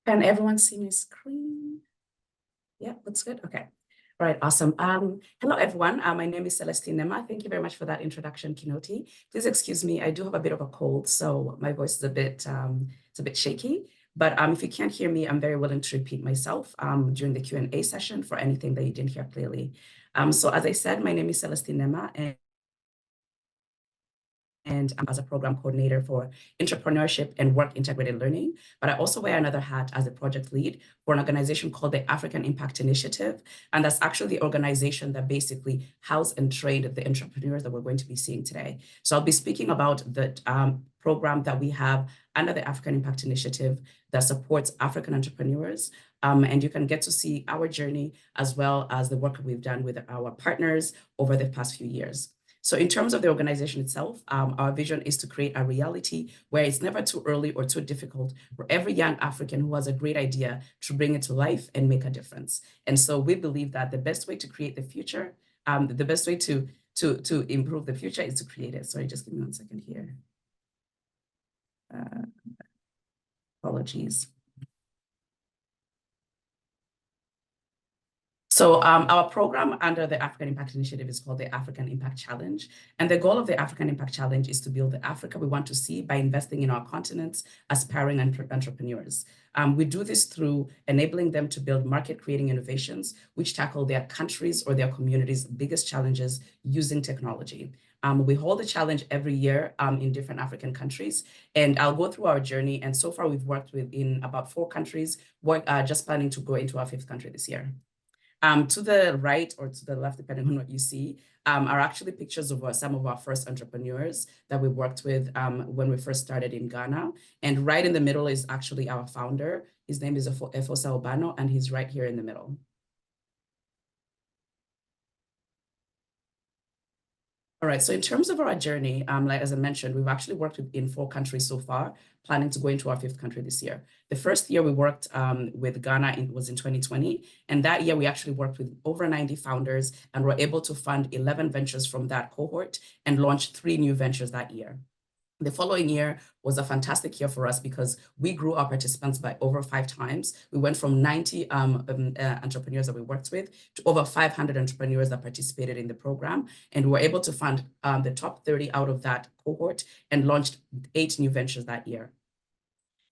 Can everyone see my screen? Yeah, looks good. Okay. All right, awesome. Hello, everyone. My name is Celestine Nema. Thank you very much for that introduction, Kinoti. Please excuse me. I do have a bit of a cold, so my voice is a bit shaky. But if you can't hear me, I'm very willing to repeat myself during the Q&A session for anything that you didn't hear clearly. So as I said, my name is Celestine Nema, and I'm as a program coordinator for entrepreneurship and work integrated learning. But I also wear another hat as a project lead for an organization called the African Impact Initiative. And that's actually the organization that basically housed and trained the entrepreneurs that we're going to be seeing today. So I'll be speaking about the program that we have under the African Impact Initiative that supports African entrepreneurs. And you can get to see our journey as well as the work we've done with our partners over the past few years. So in terms of the organization itself, our vision is to create a reality where it's never too early or too difficult for every young African who has a great idea to bring it to life and make a difference. And so we believe that the best way to create the future, the best way to improve the future is to create it. Sorry, just give me 1 second here. Apologies. So our program under the African Impact Initiative is called the African Impact Challenge. And the goal of the African Impact Challenge is to build the Africa we want to see by investing in our continent's aspiring entrepreneurs. We do this through enabling them to build market-creating innovations, which tackle their countries' or their communities' biggest challenges using technology. We hold the challenge every year in different African countries, and I'll go through our journey. And so far, we've worked in about 4 countries, just planning to go into our 5th country this year. To the right or to the left, depending on what you see, are actually pictures of some of our first entrepreneurs that we worked with when we first started in Ghana. And right in the middle is actually our founder. His name is Efosa Obano, and he's right here in the middle. All right, so in terms of our journey, like as I mentioned, we've actually worked in 4 countries so far, planning to go into our 5th country this year. The first year we worked with Ghana was in 2020. And that year we actually worked with over 90 founders and were able to fund 11 ventures from that cohort and launched 3 new ventures that year. The following year was a fantastic year for us because we grew our participants by over 5 times. We went from 90 entrepreneurs that we worked with to over 500 entrepreneurs that participated in the program. And we were able to fund the top 30 out of that cohort and launched 8 new ventures that year.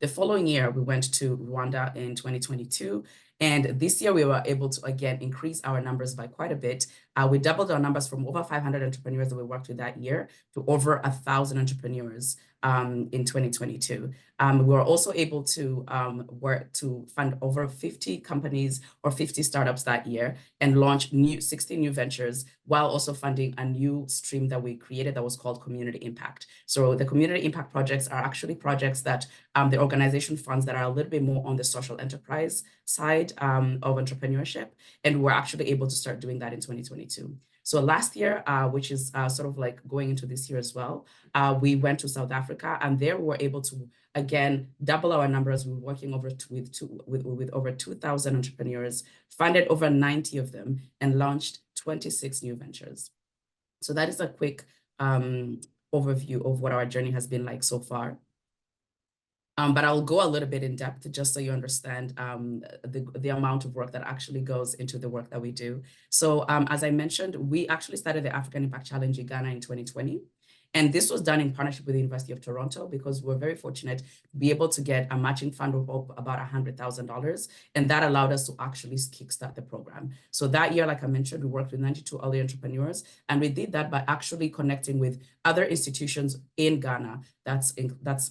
The following year, we went to Rwanda in 2022. And this year, we were able to, again, increase our numbers by quite a bit. We doubled our numbers from over 500 entrepreneurs that we worked with that year to over 1,000 entrepreneurs in 2022. We were also able to work to fund over 50 companies or 50 startups that year and launch 60 new ventures while also funding a new stream that we created that was called Community Impact. So the Community Impact projects are actually projects that the organization funds that are a little bit more on the social enterprise side of entrepreneurship. And we're actually able to start doing that in 2022. So last year, which is sort of like going into this year as well, we went to South Africa, and there we were able to, again, double our numbers. We were working with over 2,000 entrepreneurs, funded over 90 of them, and launched 26 new ventures. So that is a quick overview of what our journey has been like so far. But I'll go a little bit in depth just so you understand the amount of work that actually goes into the work that we do. So as I mentioned, we actually started the African Impact Challenge in Ghana in 2020. And this was done in partnership with the University of Toronto because we're very fortunate to be able to get a matching fund of about $100,000. And that allowed us to actually kickstart the program. So that year, like I mentioned, we worked with 92 early entrepreneurs. And we did that by actually connecting with other institutions in Ghana. That's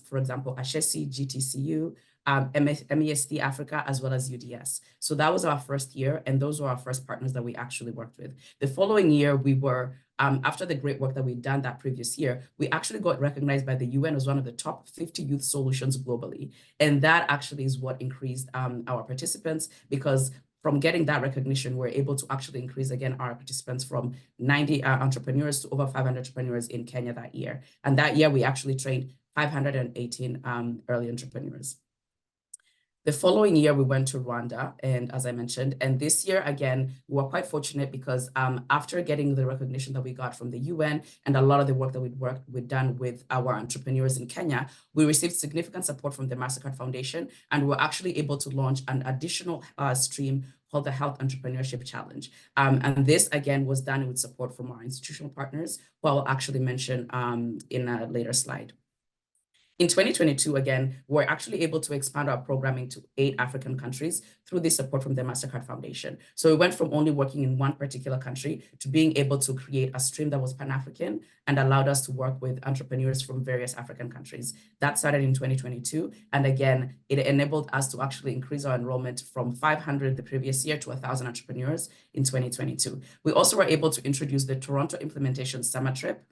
for example, Gacee, GTCU, MEST Africa, as well as UDS. So that was our first year, and those were our first partners that we actually worked with. The following year, we were, after the great work that we'd done that previous year, we actually got recognized by the UN as one of the top 50 youth solutions globally. And that actually is what increased our participants, because from getting that recognition, we're able to actually increase, again, our participants from 90 entrepreneurs to over 500 entrepreneurs in Kenya that year. And that year, we actually trained 518 early entrepreneurs. The following year, we went to Rwanda, and as I mentioned, and this year, again, we were quite fortunate because after getting the recognition that we got from the UN and a lot of the work that we'd done with our entrepreneurs in Kenya, we received significant support from the MasterCard Foundation, and we were actually able to launch an additional stream called the Health Entrepreneurship Challenge. And this, again, was done with support from our institutional partners, who I will actually mention in a later slide. In 2022, again, we're actually able to expand our programming to 8 African countries through the support from the MasterCard Foundation. So we went from only working in one particular country to being able to create a stream that was Pan-African and allowed us to work with entrepreneurs from various African countries. That started in 2022. And again, it enabled us to actually increase our enrollment from 500 the previous year to 1,000 entrepreneurs in 2022. We also were able to introduce the Toronto Implementation Summer Trip,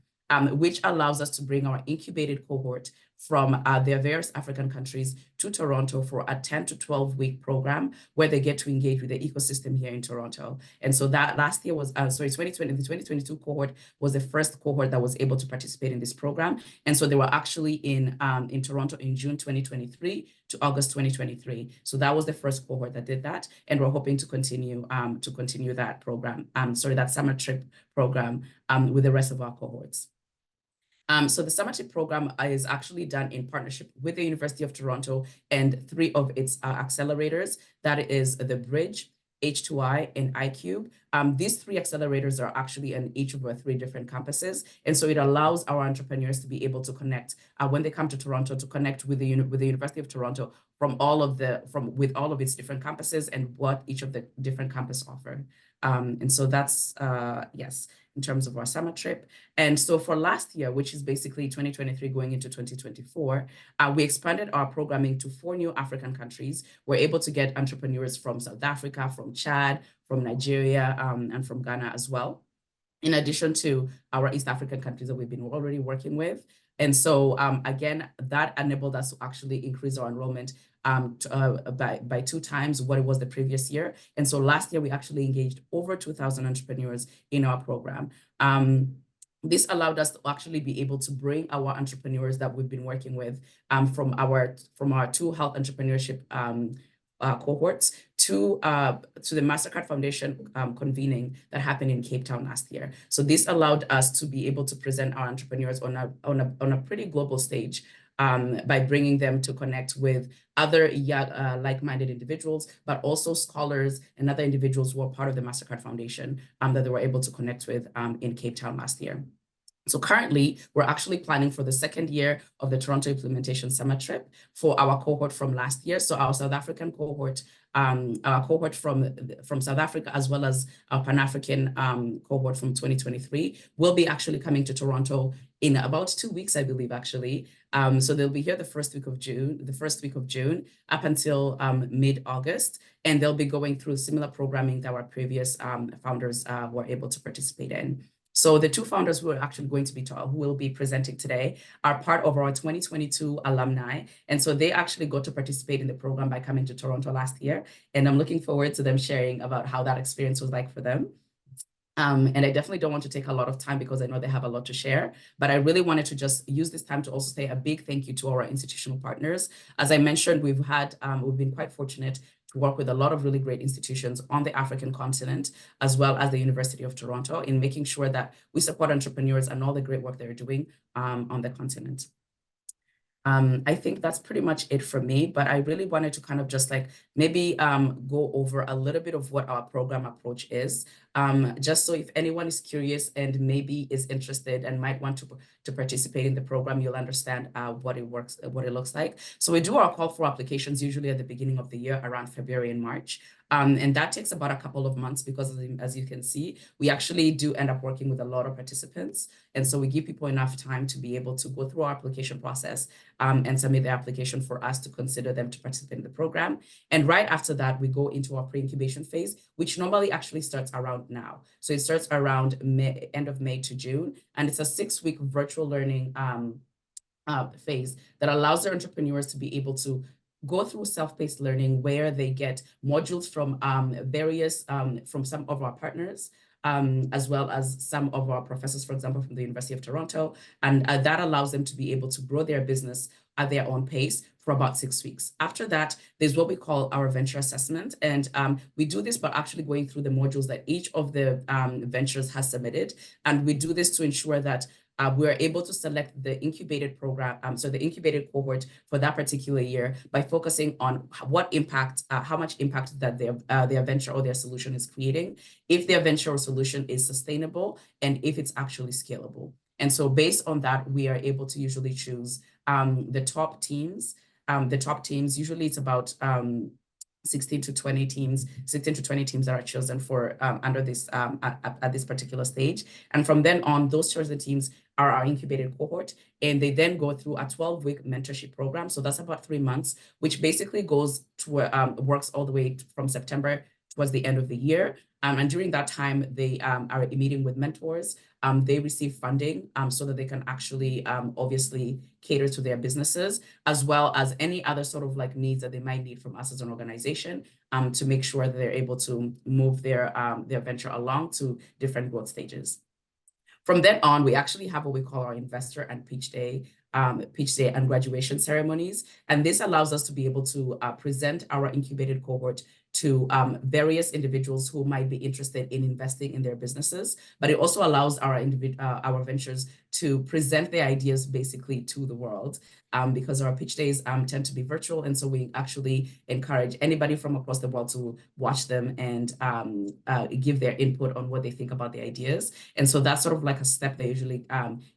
which allows us to bring our incubated cohort from their various African countries to Toronto for a 10 to 12-week program where they get to engage with the ecosystem here in Toronto. And so that last year was, 2020, the 2022 cohort was the first cohort that was able to participate in this program. And so they were actually in Toronto in June 2023 to August 2023. So that was the first cohort that did that. And we're hoping to continue that program, that summer trip program with the rest of our cohorts. So the Summer Trip program is actually done in partnership with the University of Toronto and 3 of its accelerators. That is the Bridge, H2I, and iCube. These 3 accelerators are actually in each of our 3 different campuses. And so it allows our entrepreneurs to be able to connect when they come to Toronto, to connect with the University of Toronto with all of its different campuses and what each of the different campuses offer. And so that's, yes, in terms of our summer trip. And so for last year, which is basically 2023 going into 2024, we expanded our programming to 4 new African countries. We're able to get entrepreneurs from South Africa, from Chad, from Nigeria, and from Ghana as well, in addition to our East African countries that we've been already working with. And so, again, that enabled us to actually increase our enrollment by 2 times what it was the previous year. And so last year, we actually engaged over 2,000 entrepreneurs in our program. This allowed us to actually be able to bring our entrepreneurs that we've been working with from our 2 health entrepreneurship cohorts to the MasterCard Foundation convening that happened in Cape Town last year. So this allowed us to be able to present our entrepreneurs on a pretty global stage by bringing them to connect with other like-minded individuals, but also scholars and other individuals who are part of the MasterCard Foundation that they were able to connect with in Cape Town last year. So currently, we're actually planning for the 2nd year of the Toronto Implementation Summer Trip for our cohort from last year. So our South African cohort, our cohort from South Africa, as well as our Pan-African cohort from 2023, will be actually coming to Toronto in about 2 weeks, I believe, actually. So they'll be here the first week of June, up until mid-August, and they'll be going through similar programming that our previous founders were able to participate in. So the 2 founders who are actually who will be presenting today are part of our 2022 alumni. And so they actually got to participate in the program by coming to Toronto last year. And I'm looking forward to them sharing about how that experience was like for them. And I definitely don't want to take a lot of time because I know they have a lot to share, but I really wanted to just use this time to also say a big thank you to our institutional partners. As I mentioned, we've been quite fortunate to work with a lot of really great institutions on the African continent, as well as the University of Toronto, in making sure that we support entrepreneurs and all the great work they're doing on the continent. I think that's pretty much it for me, but I really wanted to kind of just like maybe go over a little bit of what our program approach is, just so if anyone is curious and maybe is interested and might want to participate in the program, you'll understand what it looks like. So we do our call for applications usually at the beginning of the year, around February and March. And that takes about a couple of months because, as you can see, we actually do end up working with a lot of participants. And so we give people enough time to be able to go through our application process and submit the application for us to consider them to participate in the program. And right after that, we go into our pre-incubation phase, which normally actually starts around now. So it starts around end of May to June, and it's a 6-week virtual learning phase that allows their entrepreneurs to be able to go through self-paced learning where they get modules from from some of our partners, as well as some of our professors, for example, from the University of Toronto. And that allows them to be able to grow their business at their own pace for about 6 weeks. After that, there's what we call our venture assessment. And we do this by actually going through the modules that each of the ventures has submitted. And we do this to ensure that we're able to select the incubated program, so the incubated cohort for that particular year by focusing on what impact, how much impact that their venture or their solution is creating, if their venture or solution is sustainable, and if it's actually scalable. And so based on that, we are able to usually choose the top teams. Usually it's about 16 to 20 teams that are chosen for under this at this particular stage. And from then on, those chosen teams are our incubated cohort, and they then go through a 12-week mentorship program. So that's about 3 months, which basically goes to works all the way from September towards the end of the year. And during that time, they are meeting with mentors. They receive funding so that they can actually obviously cater to their businesses, as well as any other sort of like needs that they might need from us as an organization to make sure that they're able to move their venture along to different growth stages. From then on, we actually have what we call our investor and pitch day and graduation ceremonies. And this allows us to be able to present our incubated cohort to various individuals who might be interested in investing in their businesses. But it also allows our ventures to present their ideas basically to the world, because our pitch days tend to be virtual. And so we actually encourage anybody from across the world to watch them and give their input on what they think about the ideas. And so that's sort of like a step that usually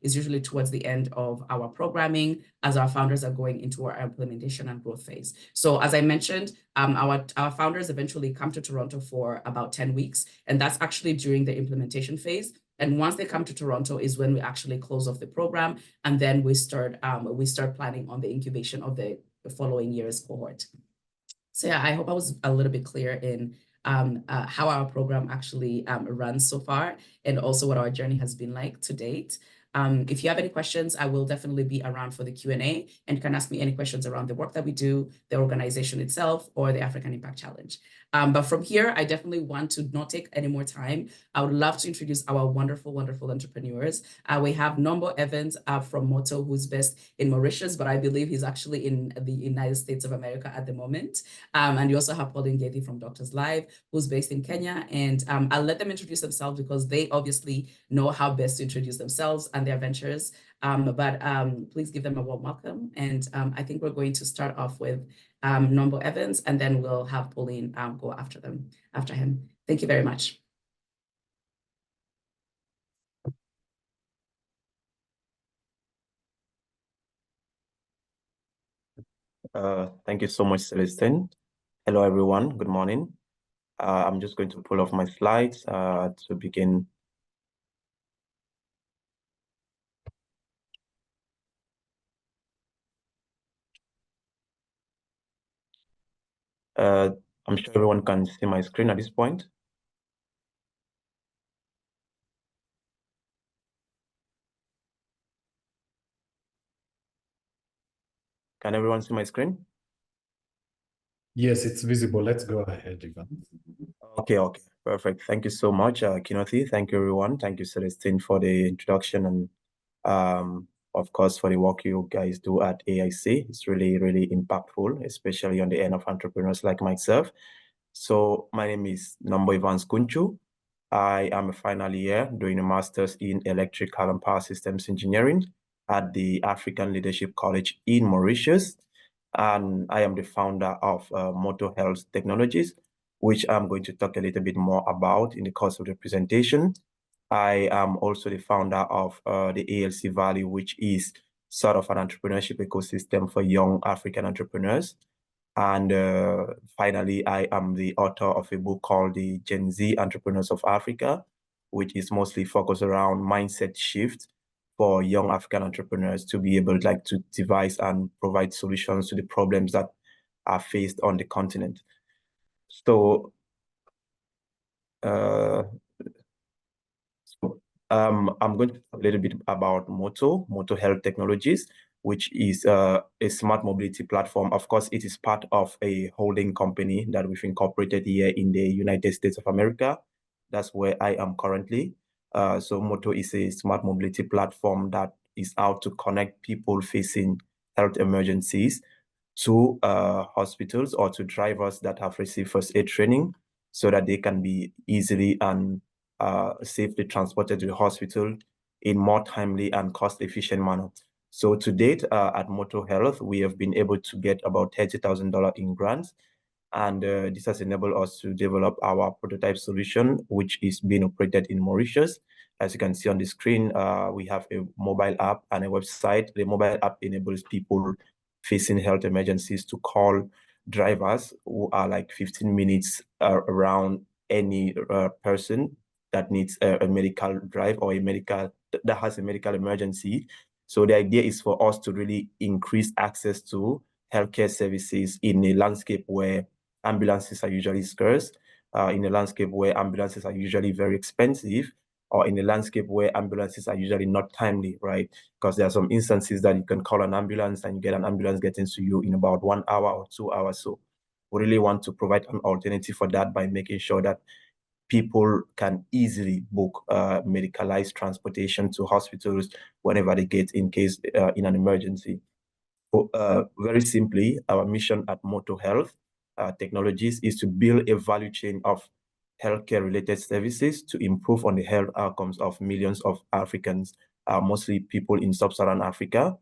is usually towards the end of our programming as our founders are going into our implementation and growth phase. So as I mentioned, our founders eventually come to Toronto for about 10 weeks, and that's actually during the implementation phase. And once they come to Toronto is when we actually close off the program, and then we start planning on the incubation of the following year's cohort. So yeah, I hope I was a little bit clear in how our program actually runs so far, and also what our journey has been like to date. If you have any questions, I will definitely be around for the Q&A, and you can ask me any questions around the work that we do, the organization itself, or the African Impact Challenge. But from here, I definitely want to not take any more time. I would love to introduce our wonderful, wonderful entrepreneurs. We have Numbor Evans from Moto, who's based in Mauritius, but I believe he's actually in the United States of America at the moment. And you also have Pauline Gacee from Doctors Live, who's based in Kenya. And I'll let them introduce themselves because they obviously know how best to introduce themselves and their ventures. But please give them a warm welcome. And I think we're going to start off with Numbor Evans, and then we'll have Pauline go after him. Thank you very much. Thank you so much, Celestine. Hello, everyone. Good morning. I'm just going to pull off my slides to begin. I'm sure everyone can see my screen at this point. Can everyone see my screen? Yes, it's visible. Let's go ahead, Ivan. Okay, perfect. Thank you so much, Kinoti. Thank you, everyone. Thank you, Celestine, for the introduction, and of course, for the work you guys do at AIC. It's really, really impactful, especially on the end of entrepreneurs like myself. So my name is Numbor Evans Kunju. I am a final year doing a master's in electrical and power systems engineering at the African Leadership College in Mauritius. And I am the founder of Moto Health Technologies, which I'm going to talk a little bit more about in the course of the presentation. I am also the founder of the ALC Valley, which is sort of an entrepreneurship ecosystem for young African entrepreneurs. And finally, I am the author of a book called The Gen Z Entrepreneurs of Africa, which is mostly focused around mindset shift for young African entrepreneurs to be able to devise and provide solutions to the problems that are faced on the continent. So, I'm going to talk a little bit about Moto Health Technologies, which is a smart mobility platform. Of course, it is part of a holding company that we've incorporated here in the United States of America. That's where I am currently. So Moto is a smart mobility platform that is out to connect people facing health emergencies to hospitals or to drivers that have received first aid training so that they can be easily and safely transported to the hospital in more timely and cost-efficient manner. So to date, at Moto Health, we have been able to get about $30,000 in grants, and this has enabled us to develop our prototype solution, which is being operated in Mauritius. As you can see on the screen, we have a mobile app and a website. The mobile app enables people facing health emergencies to call drivers who are like 15 minutes around any person that needs a medical drive or that has a medical emergency. So the idea is for us to really increase access to healthcare services in a landscape where ambulances are usually scarce, in a landscape where ambulances are usually very expensive, or in a landscape where ambulances are usually not timely, right? Because there are some instances that you can call an ambulance and you get an ambulance getting to you in about 1 hour or 2 hours. So we really want to provide an alternative for that by making sure that people can easily book medicalized transportation to hospitals whenever they get in case in an emergency. So, very simply, our mission at Moto Health Technologies is to build a value chain of healthcare-related services to improve on the health outcomes of millions of Africans, mostly people in sub-Saharan Africa,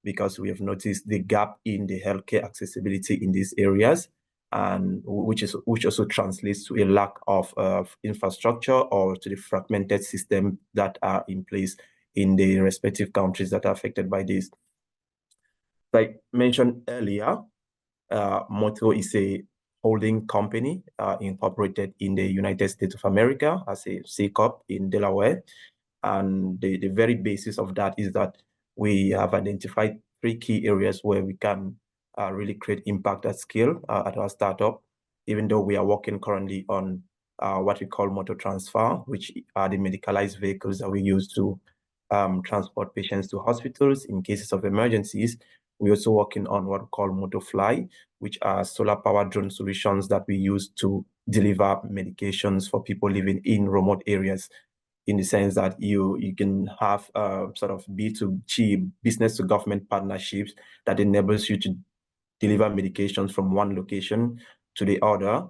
because we have noticed the gap in the healthcare accessibility in these areas, and which also translates to a lack of infrastructure or to the fragmented system that are in place in the respective countries that are affected by this. Like mentioned earlier, Moto is a holding company incorporated in the United States of America as a C Corp in Delaware. And the very basis of that is that we have identified 3 key areas where we can really create impact at scale at our startup, even though we are working currently on what we call Moto Transfer, which are the medicalized vehicles that we use to transport patients to hospitals in cases of emergencies. We're also working on what we call Moto Fly, which are solar-powered drone solutions that we use to deliver medications for people living in remote areas, in the sense that you can have sort of B2G, business to government partnerships that enables you to deliver medications from one location to the other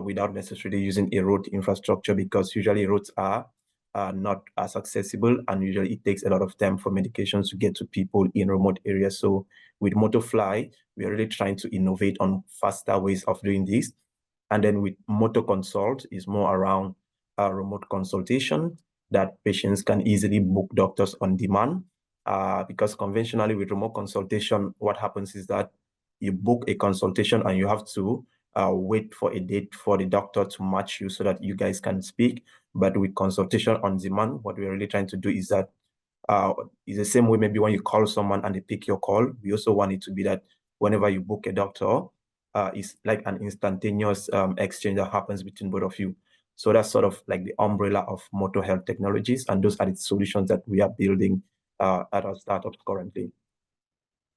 without necessarily using a road infrastructure, because usually roads are not as accessible, and usually it takes a lot of time for medications to get to people in remote areas. So with MotoFly, we are really trying to innovate on faster ways of doing this. And then with Moto Consult is more around remote consultation that patients can easily book doctors on demand. Because conventionally with remote consultation, what happens is that you book a consultation and you have to wait for a date for the doctor to match you so that you guys can speak. But with consultation on demand, what we're really trying to do is that it's the same way maybe when you call someone and they pick your call. We also want it to be that whenever you book a doctor, it's like an instantaneous exchange that happens between both of you. So that's sort of like the umbrella of Moto Health Technologies, and those are the solutions that we are building at our startup currently.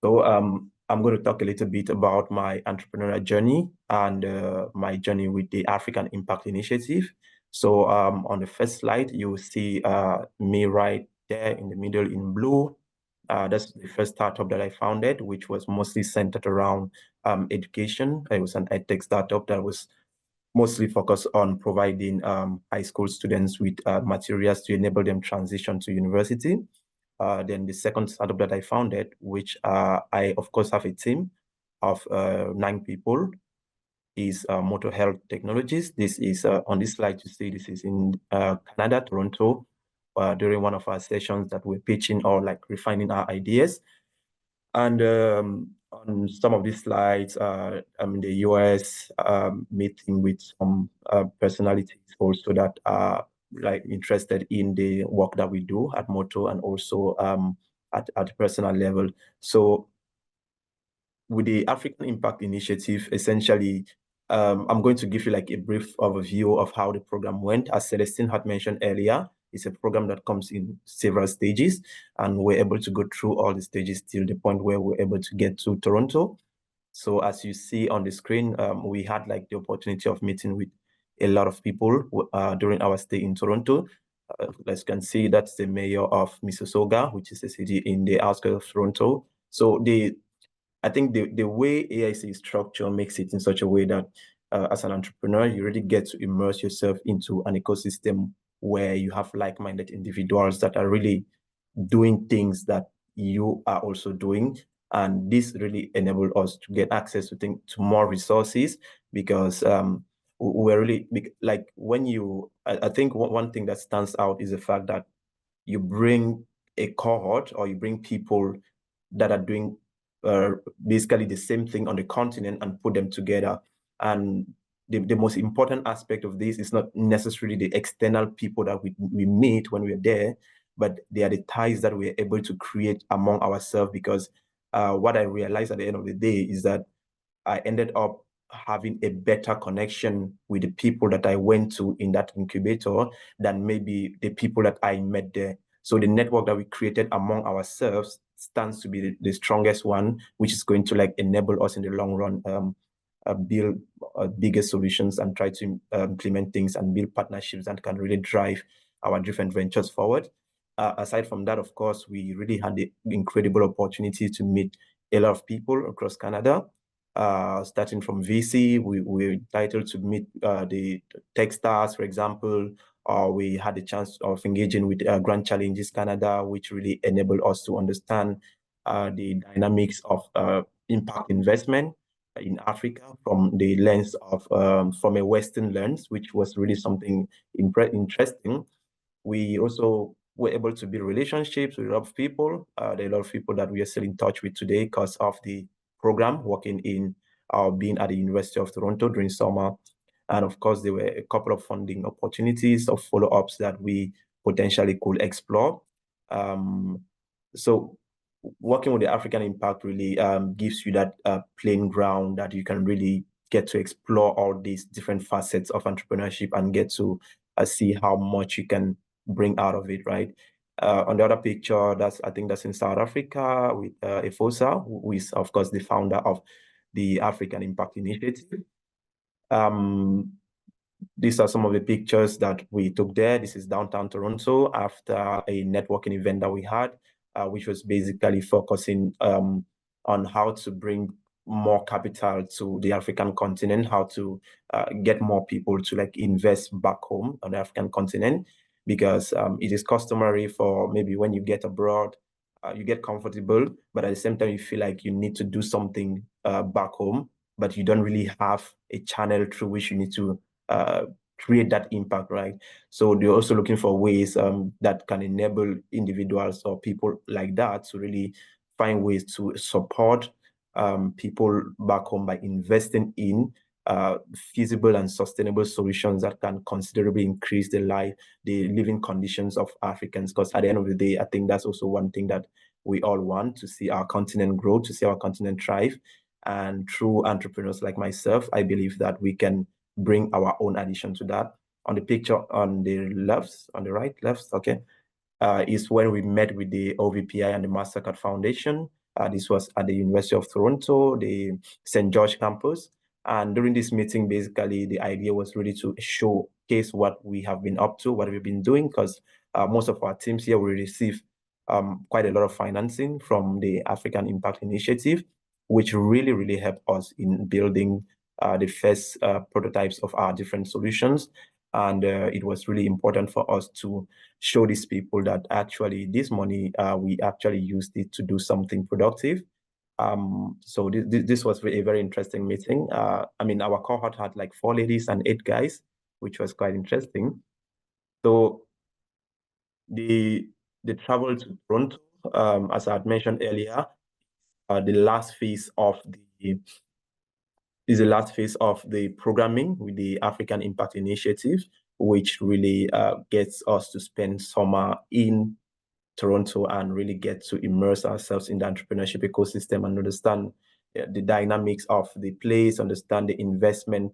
So I'm going to talk a little bit about my entrepreneurial journey and my journey with the African Impact Initiative. So on the first slide, you will see me right there in the middle in blue. That's the first startup that I founded, which was mostly centered around education. It was an edtech startup that was mostly focused on providing high school students with materials to enable them transition to university. Then the second startup that I founded, which I of course have a team of 9 people, is Moto Health Technologies. This is on this slide you see, this is in Canada, Toronto, during one of our sessions that we're pitching or like refining our ideas. And on some of these slides, I'm in the US, meeting with some personalities also that are like interested in the work that we do at Moto, and also at personal level. So with the African Impact Initiative, essentially, I'm going to give you like a brief overview of how the program went. As Celestine had mentioned earlier, it's a program that comes in several stages, and we're able to go through all the stages till the point where we're able to get to Toronto. So as you see on the screen, we had like the opportunity of meeting with a lot of people during our stay in Toronto. As you can see, that's the mayor of Mississauga, which is a city in the outskirts of Toronto. So I think the way AIC is structured makes it in such a way that as an entrepreneur, you really get to immerse yourself into an ecosystem where you have like-minded individuals that are really doing things that you are also doing. And this really enabled us to get access to more resources, because we're really like when you, I think one thing that stands out is the fact that you bring a cohort, or you bring people that are doing basically the same thing on the continent and put them together. And the most important aspect of this is not necessarily the external people that we meet when we're there, but they are the ties that we're able to create among ourselves. Because what I realized at the end of the day is that I ended up having a better connection with the people that I went to in that incubator than maybe the people that I met there. So the network that we created among ourselves stands to be the strongest one, which is going to like enable us in the long run build bigger solutions and try to implement things and build partnerships that can really drive our different ventures forward. Aside from that, of course, we really had the incredible opportunity to meet a lot of people across Canada. Starting from VC, we were entitled to meet the tech stars, for example. We had the chance of engaging with Grand Challenges Canada, which really enabled us to understand the dynamics of impact investment in Africa from the lens of from a Western lens, which was really something interesting. We also were able to build relationships with a lot of people. There are a lot of people that we are still in touch with today because of the program, working in being at the University of Toronto during summer. And of course, there were a couple of funding opportunities of follow-ups that we potentially could explore. So working with the African Impact really gives you that playing ground that you can really get to explore all these different facets of entrepreneurship and get to see how much you can bring out of it, right? On the other picture, I think that's in South Africa with Efosa, who is, of course, the founder of the African Impact Initiative. These are some of the pictures that we took there. This is downtown Toronto after a networking event that we had, which was basically focusing on how to bring more capital to the African continent, how to get more people to like invest back home on the African continent, because it is customary for maybe when you get abroad, you get comfortable, but at the same time, you feel like you need to do something back home, but you don't really have a channel through which you need to create that impact, right? So they're also looking for ways that can enable individuals or people like that to really find ways to support people back home by investing in feasible and sustainable solutions that can considerably increase the living conditions of Africans. Because at the end of the day, I think that's also one thing that we all want, to see our continent grow, to see our continent thrive. And through entrepreneurs like myself, I believe that we can bring our own addition to that. On the picture on the right, okay, is when we met with the OVPI and the MasterCard Foundation. This was at the University of Toronto, the St. George campus. And during this meeting, basically, the idea was really to showcase what we have been up to, what we've been doing, because most of our teams here will receive quite a lot of financing from the African Impact Initiative, which really, really helped us in building the first prototypes of our different solutions. And it was really important for us to show these people that actually this money, we actually used it to do something productive. So this was a very interesting meeting. I mean, our cohort had like 4 ladies and 8 guys, which was quite interesting. So the travel to Toronto, as I had mentioned earlier, the last phase of the programming with the African Impact Initiative, which really gets us to spend summer in Toronto and really get to immerse ourselves in the entrepreneurship ecosystem and understand the dynamics of the place, understand the investment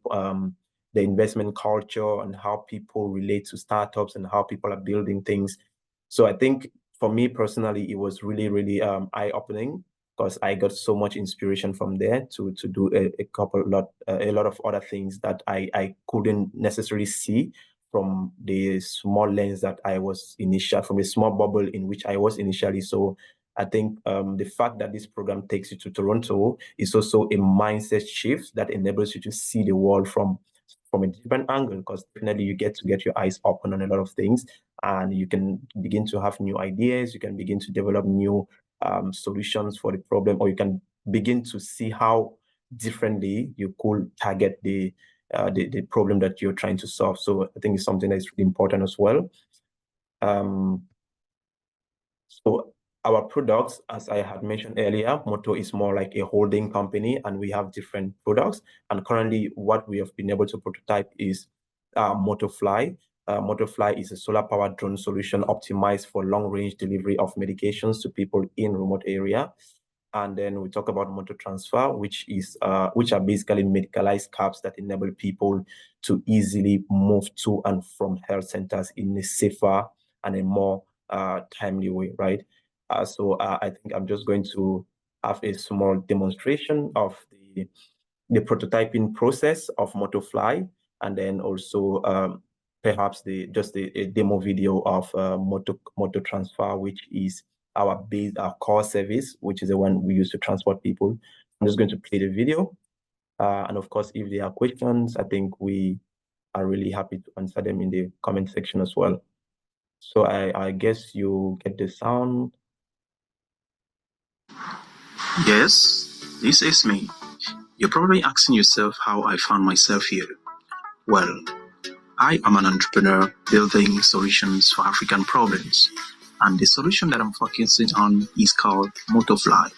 culture and how people relate to startups and how people are building things. So I think for me personally, it was really, really eye-opening, because I got so much inspiration from there to do a lot of other things that I couldn't necessarily see from the small lens that I was from a small bubble in which I was initially. So I think the fact that this program takes you to Toronto is also a mindset shift that enables you to see the world from a different angle, because definitely you get to get your eyes open on a lot of things, and you can begin to have new ideas, you can begin to develop new solutions for the problem, or you can begin to see how differently you could target the problem that you're trying to solve. So I think it's something that is really important as well. So our products, as I had mentioned earlier, Moto is more like a holding company, and we have different products. And currently, what we have been able to prototype is MotoFly. MotoFly is a solar-powered drone solution optimized for long-range delivery of medications to people in remote area. And then we talk about Moto Transfer, which are basically medicalized cabs that enable people to easily move to and from health centers in a safer and a more timely way, right? So I think I'm just going to have a small demonstration of the prototyping process of MotoFly, and then also perhaps a demo video of Moto Transfer, which is our core service, which is the one we use to transport people. I'm just going to play the video. And of course, if there are questions, I think we are really happy to answer them in the comment section as well. So I guess you get the sound. Yes, this is me. You're probably asking yourself how I found myself here. Well, I am an entrepreneur building solutions for African problems, and the solution that I'm focusing on is called MotoFly.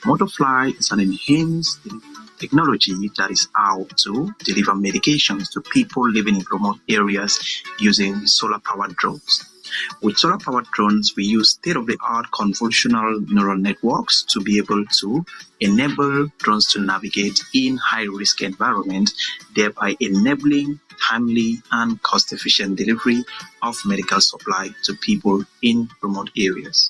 MotoFly is an enhanced technology that is out to deliver medications to people living in remote areas using solar-powered drones. With solar-powered drones, we use state-of-the-art convolutional neural networks to be able to enable drones to navigate in high-risk environments, thereby enabling timely and cost-efficient delivery of medical supply to people in remote areas.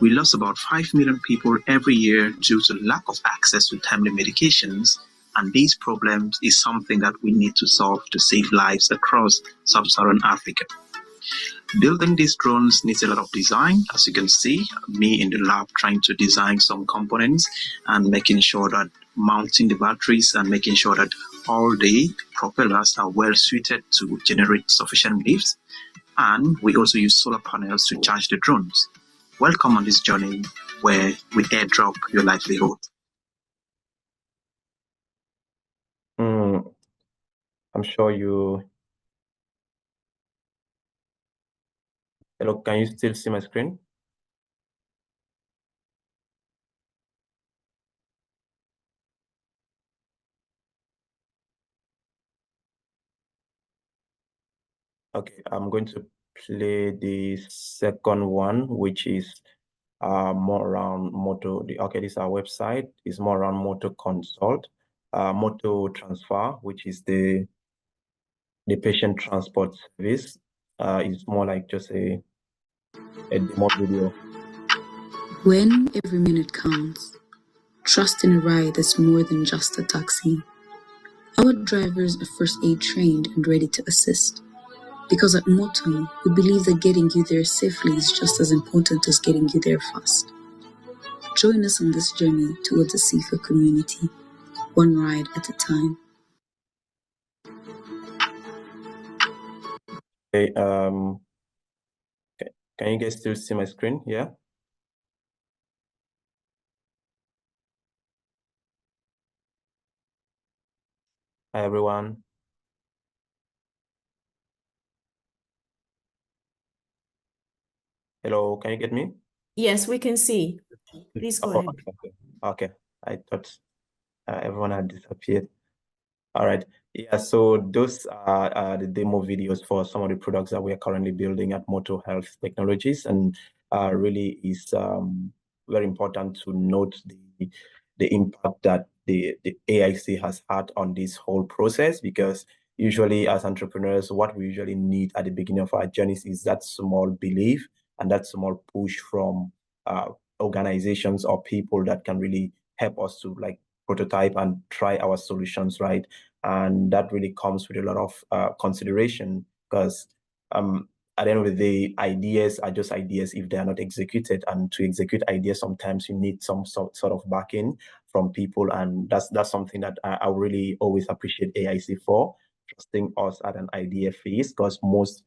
We lost about 5 million people every year due to lack of access to timely medications, and these problems is something that we need to solve to save lives across sub-Saharan Africa. Building these drones needs a lot of design. As you can see, me in the lab trying to design some components and making sure that mounting the batteries and making sure that all the propellers are well suited to generate sufficient lifts. And we also use solar panels to charge the drones. Welcome on this journey where we airdrop your livelihood. I'm sure you... Hello, can you still see my screen? Okay, I'm going to play the second one, which is more around Moto. Okay, this is our website. It's more around Moto Consult, Moto Transfer, which is the patient transport service. It's more like just a demo video. When every minute counts, trust in a ride that's more than just a taxi. Our drivers are first aid trained and ready to assist. Because at Moto, we believe that getting you there safely is just as important as getting you there fast. Join us on this journey towards a safer community, one ride at a time. Okay, can you guys still see my screen? Yeah. Hi, everyone. Hello, can you get me? Yes, we can see. Please go ahead. Okay. I thought everyone had disappeared. All right. Yeah, so those are the demo videos for some of the products that we are currently building at Moto Health Technologies, and really is very important to note the impact that the AIC has had on this whole process, because usually as entrepreneurs, what we usually need at the beginning of our journeys is that small belief and that small push from organizations or people that can really help us to like prototype and try our solutions, right? And that really comes with a lot of consideration, because at the end of the day, ideas are just ideas if they are not executed. And to execute ideas, sometimes you need some sort of backing from people. And that's something that I really always appreciate AIC for, trusting us at an idea phase, because most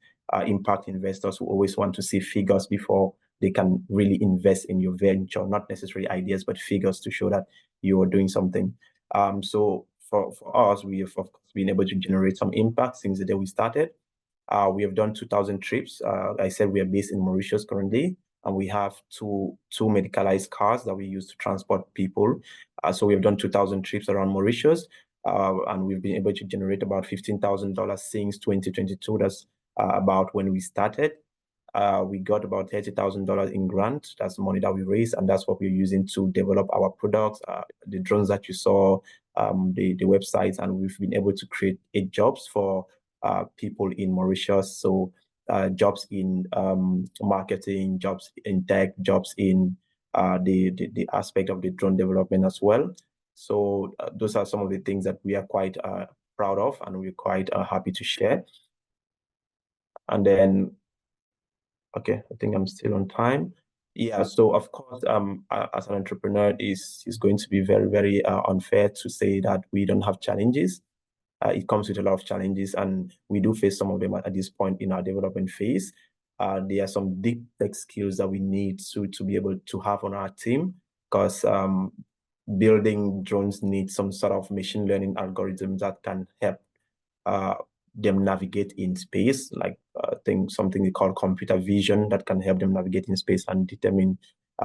impact investors will always want to see figures before they can really invest in your venture, not necessarily ideas, but figures to show that you are doing something. So for us, we have of course been able to generate some impact since the day we started. We have done 2,000 trips. I said we are based in Mauritius currently, and we have two medicalized cars that we use to transport people. So we have done 2,000 trips around Mauritius, and we've been able to generate about $15,000 since 2022. That's about when we started. We got about $30,000 in grant. That's the money that we raised, and that's what we're using to develop our products, the drones that you saw, the websites, and we've been able to create 8 jobs for people in Mauritius. So jobs in marketing, jobs in tech, jobs in the aspect of the drone development as well. So those are some of the things that we are quite proud of, and we're quite happy to share. And then, okay, I think I'm still on time. Yeah, so of course, as an entrepreneur, is going to be very, very unfair to say that we don't have challenges. It comes with a lot of challenges, and we do face some of them at this point in our development phase. There are some deep tech skills that we need to be able to have on our team, because building drones need some sort of machine learning algorithms that can help them navigate in space, like something they call computer vision that can help them navigate in space and determine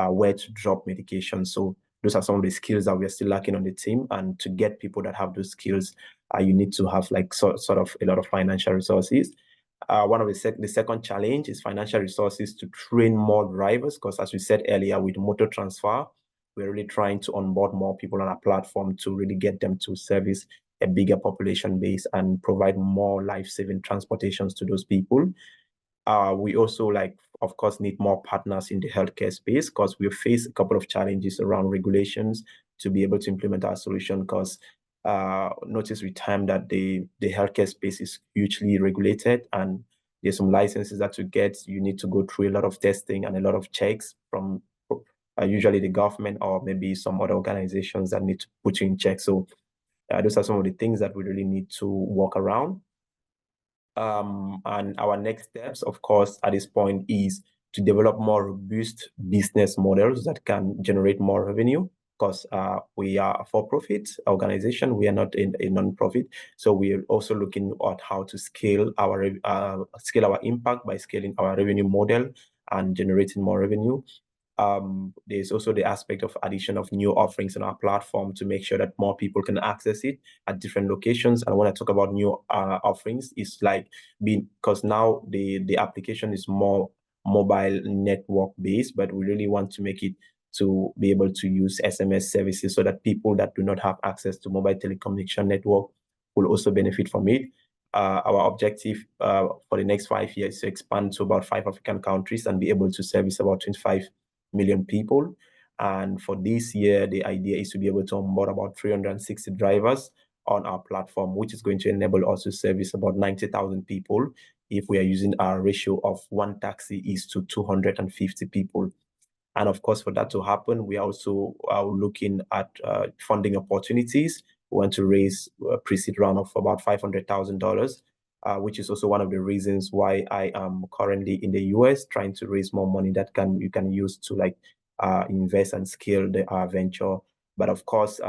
where to drop medication. So those are some of the skills that we are still lacking on the team. And to get people that have those skills, you need to have like sort of a lot of financial resources. One of the second challenge is financial resources to train more drivers, because as we said earlier, with motor transfer, we're really trying to onboard more people on our platform to really get them to service a bigger population base and provide more life-saving transportations to those people. We also, of course, need more partners in the healthcare space, because we face a couple of challenges around regulations to be able to implement our solution, because notice with time that the healthcare space is hugely regulated, and there's some licenses that you get. You need to go through a lot of testing and a lot of checks from usually the government or maybe some other organizations that need to put you in check. So those are some of the things that we really need to work around. And our next steps, of course, at this point is to develop more robust business models that can generate more revenue, because we are a for-profit organization. We are not a non-profit. So we are also looking at how to scale our impact by scaling our revenue model and generating more revenue. There's also the aspect of addition of new offerings on our platform to make sure that more people can access it at different locations. And when I talk about new offerings, it's like because now the application is more mobile network based, but we really want to make it to be able to use SMS services so that people that do not have access to mobile telecommunication network will also benefit from it. Our objective for the next 5 years is to expand to about 5 African countries and be able to service about 25 million people. And for this year, the idea is to be able to onboard about 360 drivers on our platform, which is going to enable us to service about 90,000 people if we are using our ratio of 1 taxi is to 250 people. And of course, for that to happen, we also are looking at funding opportunities. We want to raise a pre-seed round of about $500,000, which is also one of the reasons why I am currently in the US trying to raise more money that you can use to invest and scale our venture. But of course,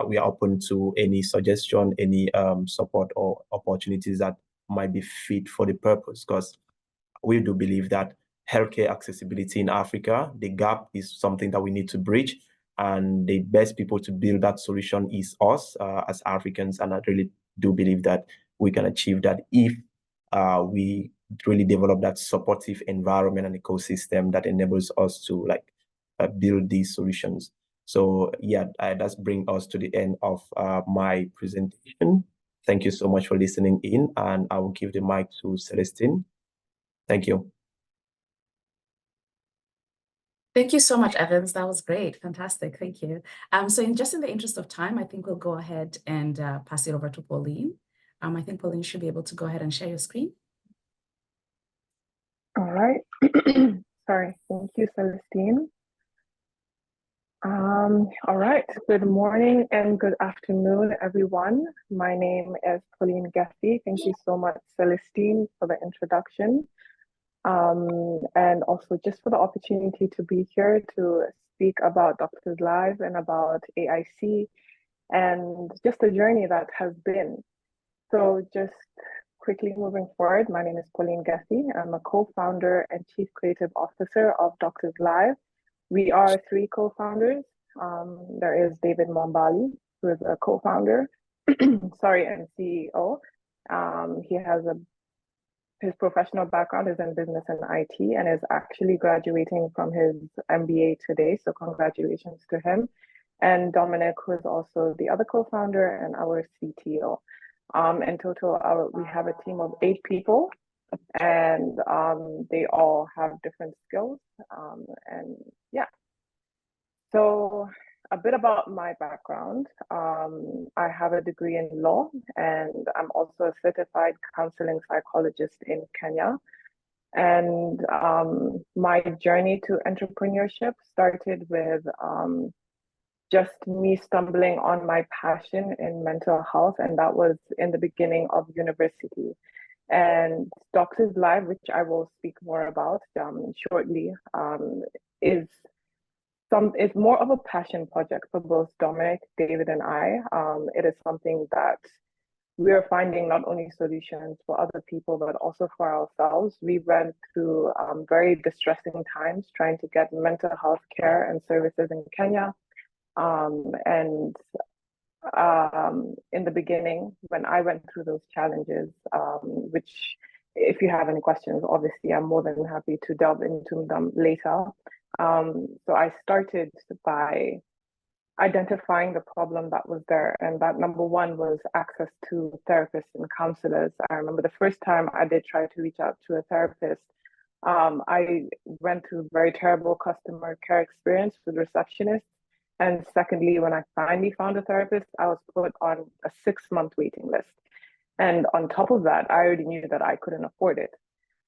we are open to any suggestion, any support or opportunities that might be fit for the purpose, because we do believe that healthcare accessibility in Africa, the gap is something that we need to bridge. And the best people to build that solution is us as Africans. And I really do believe that we can achieve that if we really develop that supportive environment and ecosystem that enables us to build these solutions. So yeah, that's bring us to the end of my presentation. Thank you so much for listening in, and I will give the mic to Celestine. Thank you. Thank you so much, Evans. That was great. Fantastic. Thank you. So just in the interest of time, I think we'll go ahead and pass it over to Pauline. I think Pauline should be able to go ahead and share your screen. All right. Sorry. Thank you, Celestine. All right. Good morning and good afternoon, everyone. My name is Pauline Gacee. Thank you so much, Celestine, for the introduction. And also just for the opportunity to be here to speak about Doctors Live and about AIC and just the journey that has been. So just quickly moving forward, my name is Pauline Gacee. I'm a co-founder and chief creative officer of Doctors Live. We are 3 co-founders. There is David Mombali, who is a co-founder, sorry, and CEO. He has his professional background is in business and IT and is actually graduating from his MBA today. So congratulations to him. And Dominic, who is also the other co-founder and our CTO. In total, we have a team of 8 people, and they all have different skills. And yeah, so a bit about my background. I have a degree in law, and I'm also a certified counseling psychologist in Kenya. And my journey to entrepreneurship started with just me stumbling on my passion in mental health, and that was in the beginning of university. And Doctors Live, which I will speak more about shortly, is more of a passion project for both Dominic, David, and I. It is something that we are finding not only solutions for other people, but also for ourselves. We went through very distressing times trying to get mental health care and services in Kenya. And in the beginning, when I went through those challenges, which if you have any questions, obviously I'm more than happy to delve into them later. So I started by identifying the problem that was there, and that number one was access to therapists and counselors. I remember the first time I did try to reach out to a therapist, I went through very terrible customer care experience with receptionists. And secondly, when I finally found a therapist, I was put on a 6-month waiting list. And on top of that, I already knew that I couldn't afford it.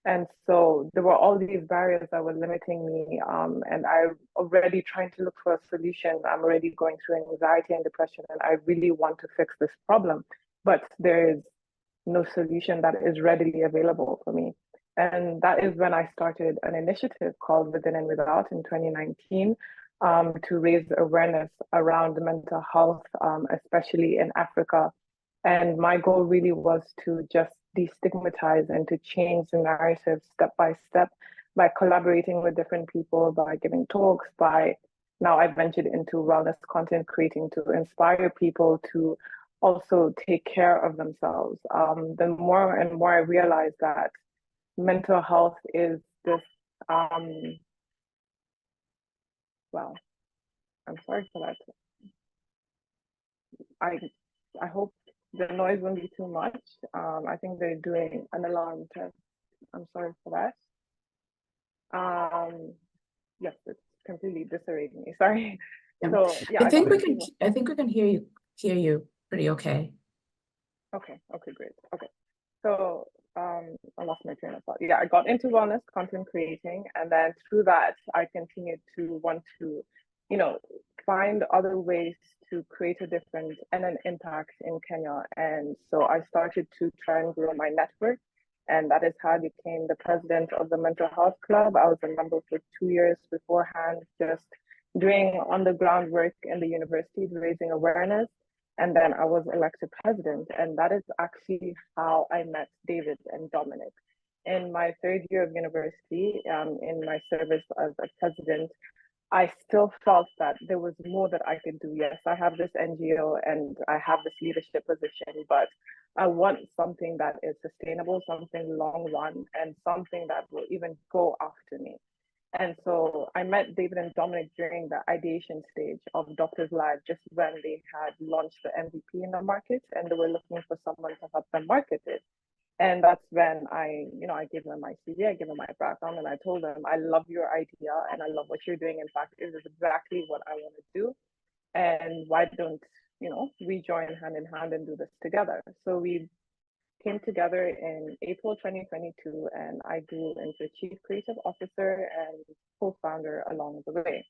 And so there were all these barriers that were limiting me. And I'm already trying to look for a solution. I'm already going through anxiety and depression, and I really want to fix this problem. But there is no solution that is readily available for me. And that is when I started an initiative called Within and Without in 2019 to raise awareness around mental health, especially in Africa. And my goal really was to just destigmatize and to change the narrative step by step by collaborating with different people, by giving talks, by now I've ventured into wellness content creating to inspire people to also take care of themselves. The more and more I realized that mental health is this, well, I'm sorry for that. I hope the noise won't be too much. I think they're doing an alarm test. I'm sorry for that. Yes, it's completely disarrayed me. Sorry. Yeah. So yeah, I think we can hear you pretty okay. Okay, great. Okay. So I lost my train of thought. Yeah, I got into wellness content creating, and then through that, I continued to want to, find other ways to create a difference and an impact in Kenya. And so I started to try and grow my network, and that is how I became the president of the Mental Health Club. I was a member for 2 years beforehand, just doing on the ground work in the university, raising awareness. And then I was elected president. And that is actually how I met David and Dominic. In my 3rd year of university, in my service as a president, I still felt that there was more that I could do. Yes, I have this NGO and I have this leadership position, but I want something that is sustainable, something long run, and something that will even go after me. And so I met David and Dominic during the ideation stage of Doctors Live, just when they had launched the MVP in the market and they were looking for someone to help them market it. And that's when I gave them my CV, I gave them my background, and I told them, I love your idea and I love what you're doing. In fact, it is exactly what I want to do. And why don't, we join hand in hand and do this together? So we came together in April 2022, and I grew into Chief Creative Officer and co-founder along the way.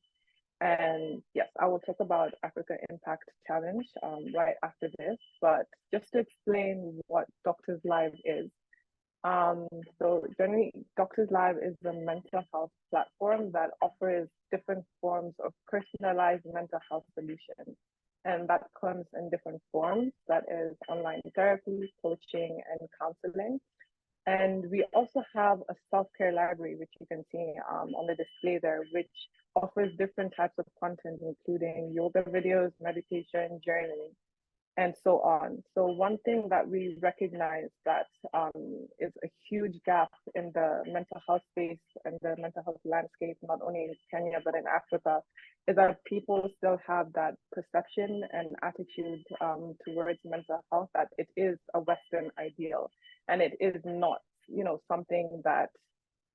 And yes, I will talk about Africa Impact Challenge right after this, but just to explain what Doctors Live is. So generally, Doctors Live is the mental health platform that offers different forms of personalized mental health solutions. And that comes in different forms, that is online therapy, coaching, and counseling. And we also have a self-care library, which you can see on the display there, which offers different types of content, including yoga videos, meditation, journaling, and so on. So one thing that we recognize that is a huge gap in the mental health space and the mental health landscape, not only in Kenya, but in Africa, is that people still have that perception and attitude towards mental health that it is a Western ideal, and it is not, something that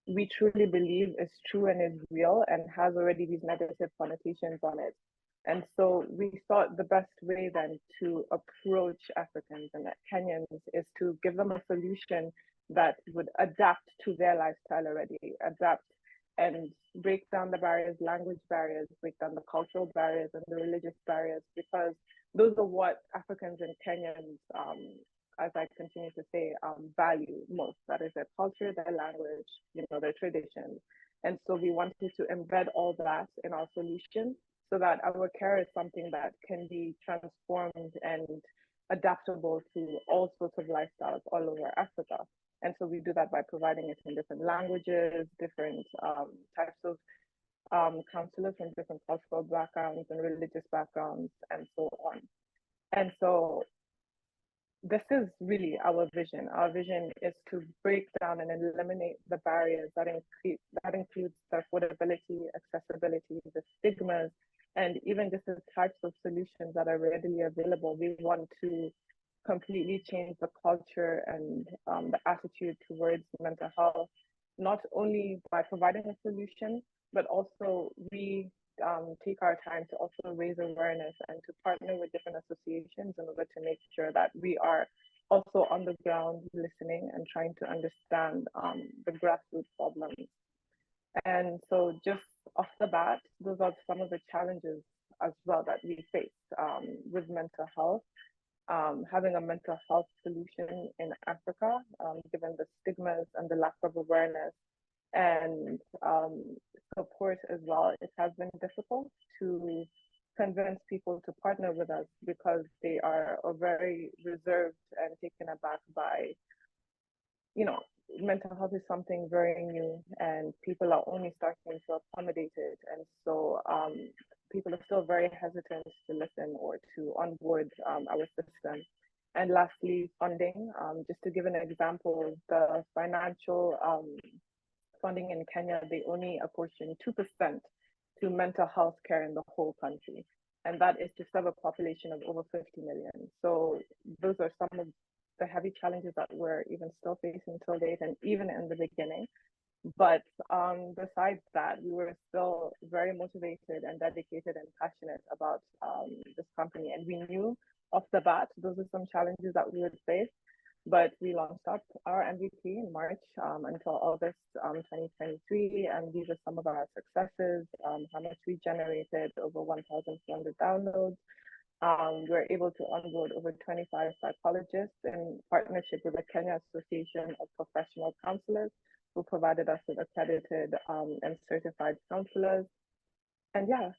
we truly believe is true and is real and has already these negative connotations on it. And so we thought the best way then to approach Africans and Kenyans is to give them a solution that would adapt to their lifestyle already, adapt and break down the barriers, language barriers, break down the cultural barriers and the religious barriers, because those are what Africans and Kenyans, as I continue to say, value most. That is their culture, their language, their traditions. And so we wanted to embed all that in our solution so that our care is something that can be transformed and adaptable to all sorts of lifestyles all over Africa. And so we do that by providing it in different languages, different types of counselors from different cultural backgrounds and religious backgrounds, and so on. And so this is really our vision. Our vision is to break down and eliminate the barriers that includes the affordability, accessibility, the stigmas, and even just the types of solutions that are readily available. We want to completely change the culture and the attitude towards mental health, not only by providing a solution, but also we take our time to also raise awareness and to partner with different associations in order to make sure that we are also on the ground listening and trying to understand the grassroots problems. And so just off the bat, those are some of the challenges as well that we face with mental health. Having a mental health solution in Africa, given the stigmas and the lack of awareness and support as well, it has been difficult to convince people to partner with us because they are very reserved and taken aback by, mental health is something very new and people are only starting to accommodate it. And so people are still very hesitant to listen or to onboard our system. And lastly, funding. Just to give an example, the financial funding in Kenya, they only apportion 2% to mental health care in the whole country. And that is to serve a population of over 50 million. So those are some of the heavy challenges that we're even still facing till date and even in the beginning. But besides that, we were still very motivated and dedicated and passionate about this company. And we knew off the bat, those are some challenges that we would face. But we launched up our MVP in March until August 2023. And these are some of our successes, how much we generated, over 1,200 downloads. We're able to onboard over 25 psychologists in partnership with the Kenya Association of Professional Counselors, who provided us with accredited and certified counselors. And yeah,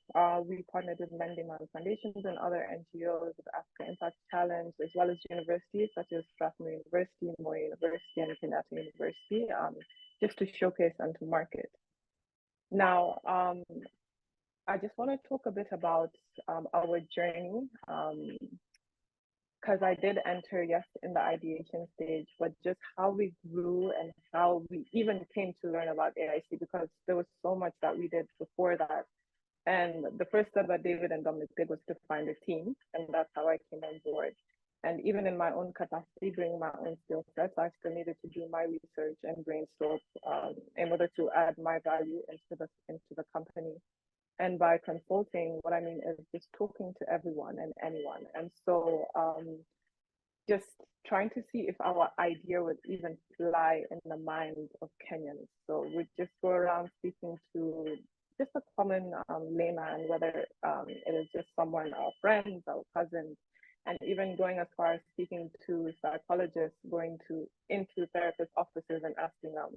we partnered with Nema Foundations and other NGOs, with Africa Impact Challenge, as well as universities such as Strathmore University, Moore University, and Kenyatta University, just to showcase and to market. Now, I just want to talk a bit about our journey, because I did enter, yes, in the ideation stage, but just how we grew and how we even came to learn about AIC, because there was so much that we did before that. And the first step that David and Dominic did was to find a team, and that's how I came on board. And even in my own capacity, bringing my own skill sets, I still needed to do my research and brainstorm in order to add my value into the company. And by consulting, what I mean is just talking to everyone and anyone. And so just trying to see if our idea would even fly in the minds of Kenyans. So we'd just go around speaking to just a common layman, whether it is just someone, our friends, our cousins, and even going as far as speaking to psychologists, going into therapist offices and asking them,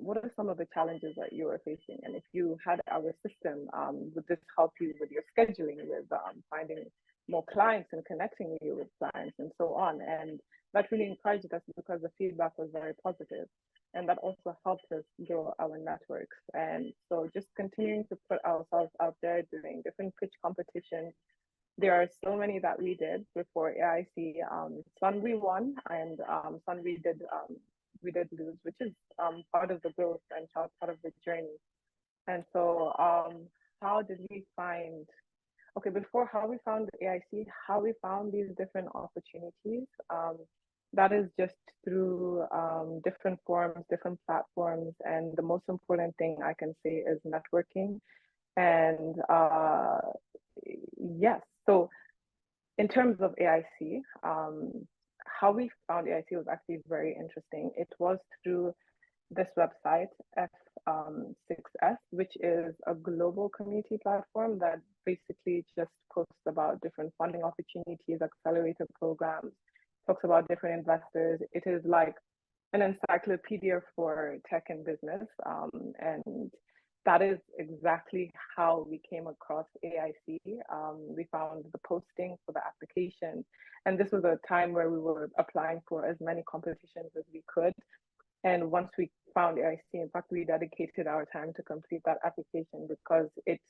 what are some of the challenges that you are facing? And if you had our system, would this help you with your scheduling, with finding more clients and connecting you with clients and so on? And that really encouraged us because the feedback was very positive. And that also helped us grow our networks. And so just continuing to put ourselves out there, doing different pitch competitions. There are so many that we did before AIC. Some we won, and some we did lose, which is part of the growth and part of the journey. And so how did we find, okay, before how we found AIC, how we found these different opportunities, that is just through different forums, different platforms. And the most important thing I can say is networking. And yes, so in terms of AIC, how we found AIC was actually very interesting. It was through this website, F6S, which is a global community platform that basically just posts about different funding opportunities, accelerator programs, talks about different investors. It is like an encyclopedia for tech and business. And that is exactly how we came across AIC. We found the posting for the application. And this was a time where we were applying for as many competitions as we could. And once we found AIC, in fact, we dedicated our time to complete that application because it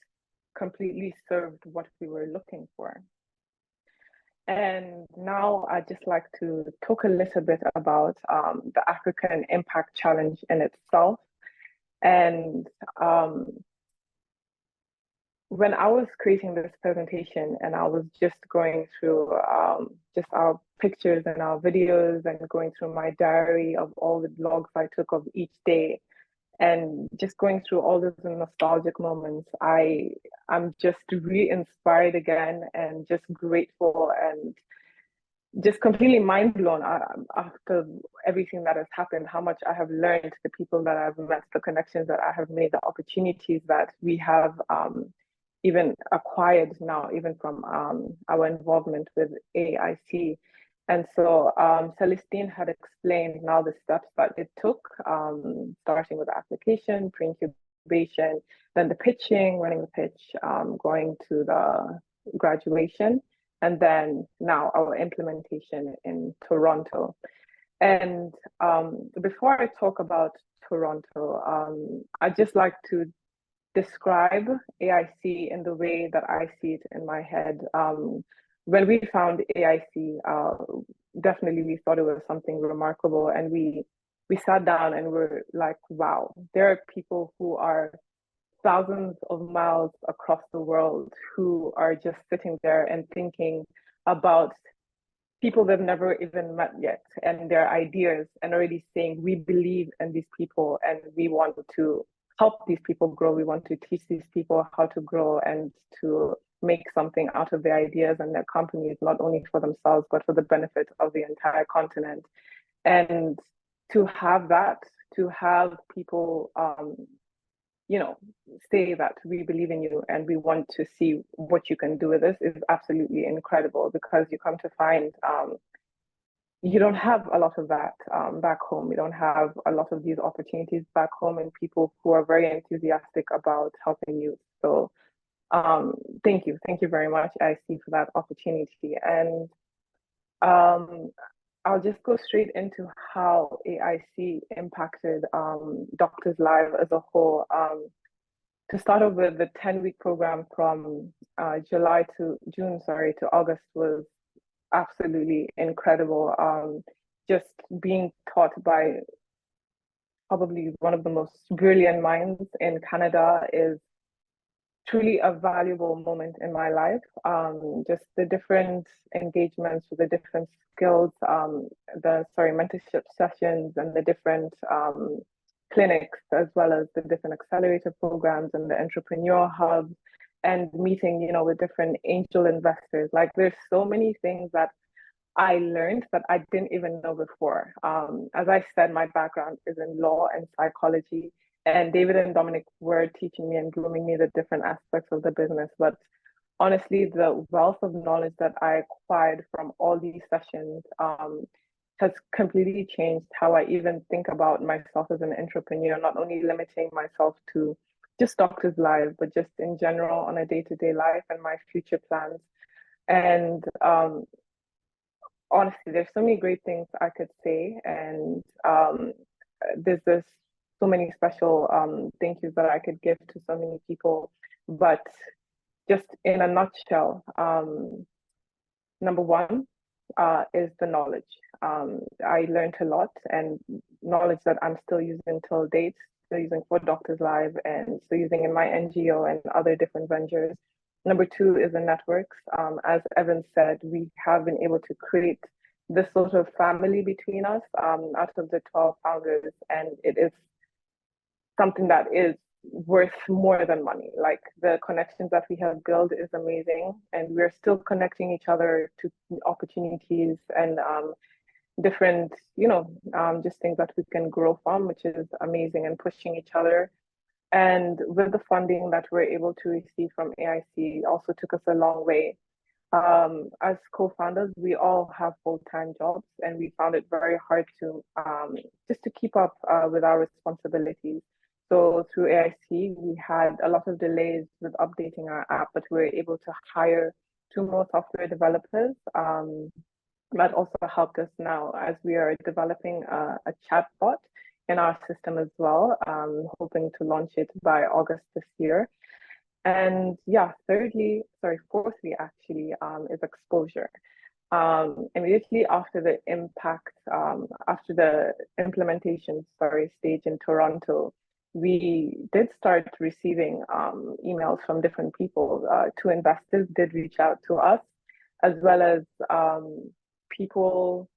completely served what we were looking for. And now I'd just like to talk a little bit about the African Impact Challenge in itself. And when I was creating this presentation and I was just going through just our pictures and our videos and going through my diary of all the logs I took of each day and just going through all those nostalgic moments, I'm just re-inspired again and just grateful and just completely mind blown after everything that has happened, how much I have learned, the people that I've met, the connections that I have made, the opportunities that we have even acquired now, even from our involvement with AIC. And so Celestine had explained now the steps that it took, starting with the application, pre-incubation, then the pitching, running the pitch, going to the graduation, and then now our implementation in Toronto. And before I talk about Toronto, I'd just like to describe AIC in the way that I see it in my head. When we found AIC, definitely we thought it was something remarkable, and we sat down and we're like, wow, there are people who are thousands of miles across the world who are just sitting there and thinking about people they've never even met yet and their ideas, and already saying, we believe in these people and we want to help these people grow. We want to teach these people how to grow and to make something out of their ideas and their companies, not only for themselves, but for the benefit of the entire continent. And to have that, to have people, say that we believe in you and we want to see what you can do with this is absolutely incredible, because you come to find you don't have a lot of that back home. You don't have a lot of these opportunities back home, and people who are very enthusiastic about helping you. So thank you very much, IC, for that opportunity. And I'll just go straight into how AIC impacted doctors' lives as a whole. To start off with, the 10-week program from July to June, to August was absolutely incredible. Just being taught by probably one of the most brilliant minds in Canada is truly a valuable moment in my life. Just the different engagements with the different skills, mentorship sessions and the different clinics, as well as the different accelerator programs and the entrepreneur hubs, and meeting, with different angel investors. Like, there's so many things that I learned that I didn't even know before. As I said, my background is in law and psychology, and David and Dominic were teaching me and grooming me the different aspects of the business. But honestly, the wealth of knowledge that I acquired from all these sessions has completely changed how I even think about myself as an entrepreneur, not only limiting myself to just Doctor's Live, but just in general on a day-to-day life and my future plans. And honestly, there's so many great things I could say, and there's so many special thank yous that I could give to so many people. But just in a nutshell, number one is the knowledge. I learned a lot, and knowledge that I'm still using till date, still using for Doctors Live, and still using in my NGO and other different ventures. Number two is the networks. As Evan said, we have been able to create this sort of family between us out of the 12 founders, and it is something that is worth more than money. Like, the connections that we have built is amazing, and we're still connecting each other to opportunities and different, just things that we can grow from, which is amazing, and pushing each other. And with the funding that we're able to receive from AIC also took us a long way. As co-founders, we all have full-time jobs, and we found it very hard to just to keep up with our responsibilities. So through AIC, we had a lot of delays with updating our app, but we were able to hire 2 more software developers. That also helped us now as we are developing a chatbot in our system as well, hoping to launch it by August this year. And yeah, fourthly, actually, is exposure. Immediately after the after the implementation, stage in Toronto, we did start receiving emails from different people. 2 investors did reach out to us, as well as people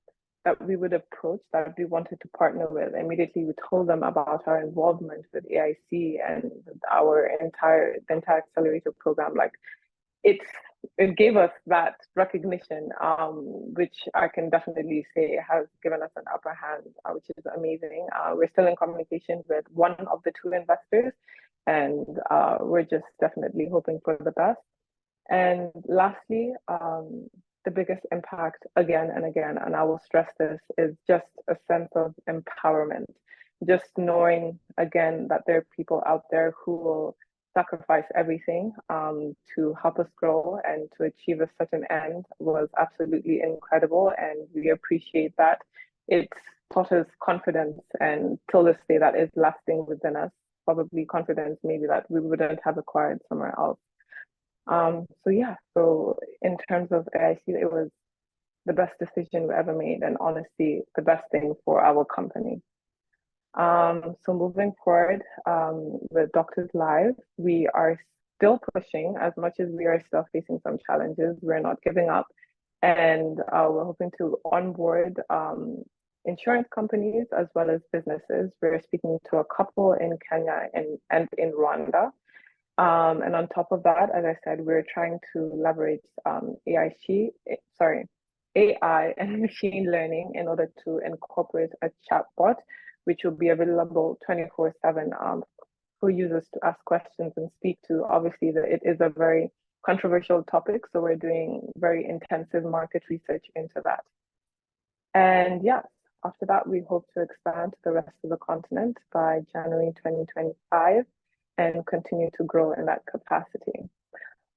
that we would approach that we wanted to partner with. Immediately, we told them about our involvement with AIC and the entire accelerator program. Like, it gave us that recognition, which I can definitely say has given us an upper hand, which is amazing. We're still in communication with one of the 2 investors, and we're just definitely hoping for the best. And lastly, the biggest impact again and again, and I will stress this, is just a sense of empowerment. Just knowing again that there are people out there who will sacrifice everything to help us grow and to achieve a certain end was absolutely incredible, and we appreciate that. It's taught us confidence, and till this day that is lasting within us, probably confidence maybe that we wouldn't have acquired somewhere else. So in terms of AIC, it was the best decision we ever made, and honestly, the best thing for our company. So moving forward with Doctors Live, we are still pushing. As much as we are still facing some challenges, we're not giving up, and we're hoping to onboard insurance companies as well as businesses. We're speaking to a couple in Kenya and in Rwanda. And on top of that, as I said, we're trying to leverage AI and machine learning in order to incorporate a chatbot, which will be available 24/7 for users to ask questions and speak to. Obviously, it is a very controversial topic, so we're doing very intensive market research into that. And yes, after that, we hope to expand to the rest of the continent by January 2025 and continue to grow in that capacity.